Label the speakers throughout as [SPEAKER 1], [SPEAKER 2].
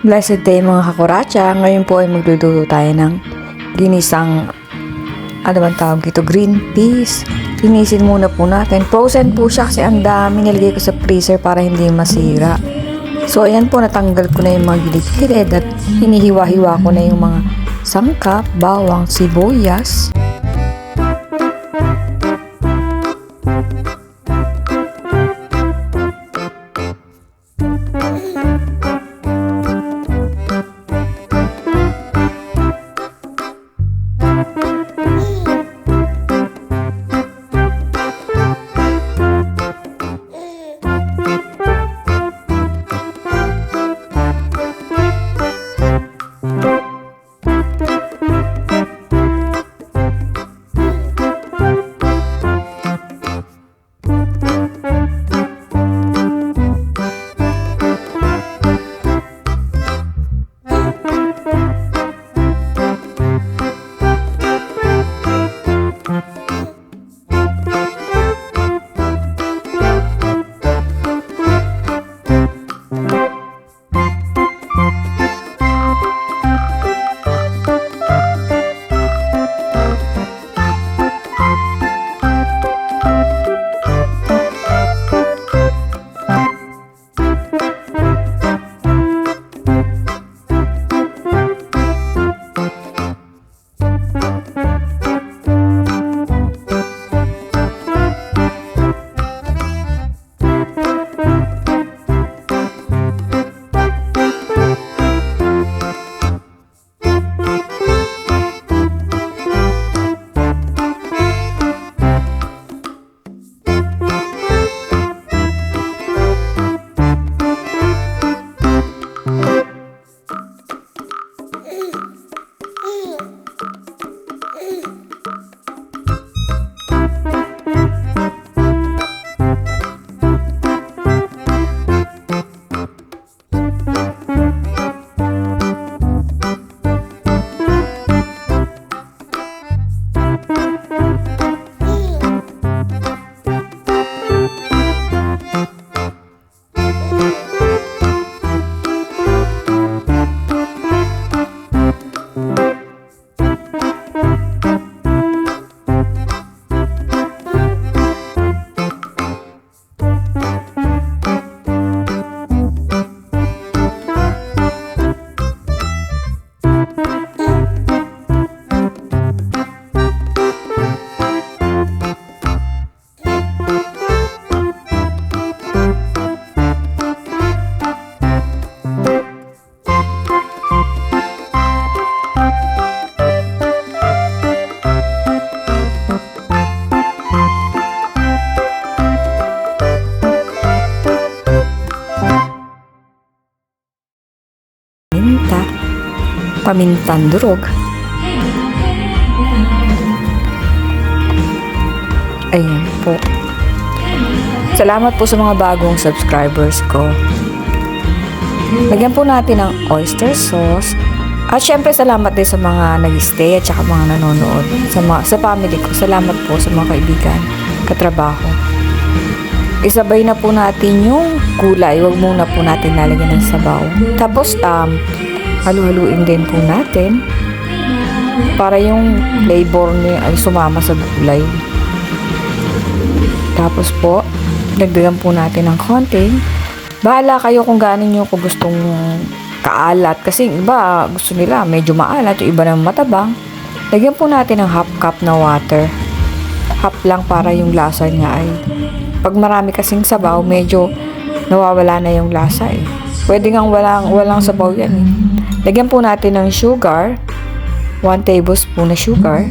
[SPEAKER 1] Blessed day mga kakuracha. Ngayon po ay magluluto tayo ng ginisang, ano bang tawag dito, green peas. Linisin muna po natin. Frozen po siya kasi ang dami. Nilagay ko sa freezer para hindi masira. So ayan po, natanggal ko na yung mga gilid-gilid at hinihiwa-hiwa ko na yung mga sangkap, bawang, sibuyas. Pamintang durog. Ayan po. Salamat po sa mga bagong subscribers ko. Lagyan po natin ng oyster sauce. At syempre salamat din sa mga nag-stay at saka mga nanonood. Sa family ko. Salamat po sa mga kaibigan, katrabaho. Isabay na po natin yung gulay. Huwag muna po natin lalagyan ng sabaw. Tapos halu-haluin din po natin para yung flavor niya ay sumama sa gulay. Tapos po, dagdagan po natin ng konting. Bahala kayo kung gaano nyo ko gustong kaalat. Kasi iba gusto nila medyo maalat, yung iba naman matabang. Lagyan po natin ng half cup na water. Half lang para yung lasa niya ay, pag marami kasing sabaw, medyo nawawala na yung lasa eh. Pwede ngang walang sabaw yan eh. Lagyan po natin ng sugar. 1 tablespoon na sugar.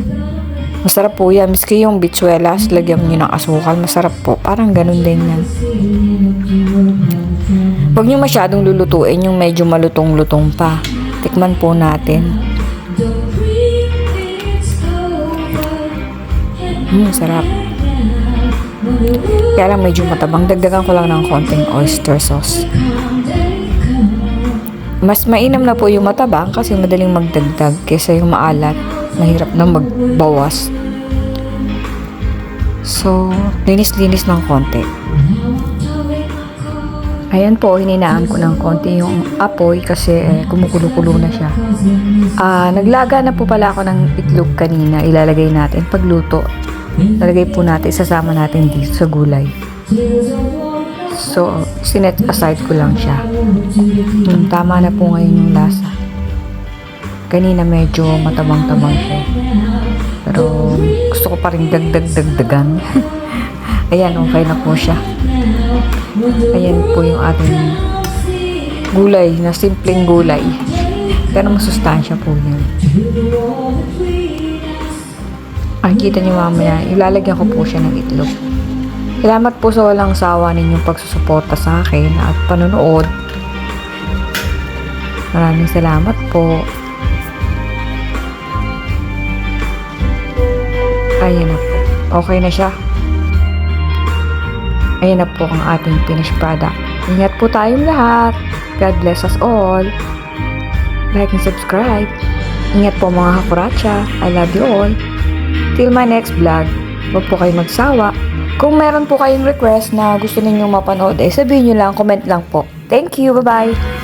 [SPEAKER 1] Masarap po yan. Miski yung bitsuelas, lagyan nyo ng asukal. Masarap po. Parang ganun din yan. Huwag nyo masyadong lulutuin yung medyo malutong-lutong pa. Tikman po natin. Sarap. Kaya lang medyo matabang. Dagdagan ko lang ng konting oyster sauce. Mas mainam na po yung matabang kasi madaling magdagdag kaysa yung maalat. Mahirap na magbawas. So, linis-linis ng konti. Ayan po, hininaan ko ng konti yung apoy kasi kumukulo-kulo na siya. Naglaga na po pala ako ng itlog kanina. Ilalagay natin pagluto. Lalagay po natin, isasama natin dito sa gulay. So, sinet aside ko lang siya. Tama na po ngayon yung lasa. Kanina medyo matabang-tabang siya. Pero gusto ko pa rin dagdagan. Ayan, okay na po siya. Ayan po yung ating gulay, na simpleng gulay. Pero masustansya po yan. Kita niyo mamaya, ilalagyan ko po siya ng itlog. Salamat po sa walang sawa ninyong pagsusuporta sa akin at panonood. Maraming salamat po. Ayan na po. Okay na siya. Ayan na po ang ating finished product. Ingat po tayong lahat. God bless us all. Like and subscribe. Ingat po mga hakuracha. I love you all. Till my next vlog. Huwag po kayo magsawa. Kung meron po kayong request na gusto ninyong mapanood, sabihin nyo lang, comment lang po. Thank you. Bye-bye.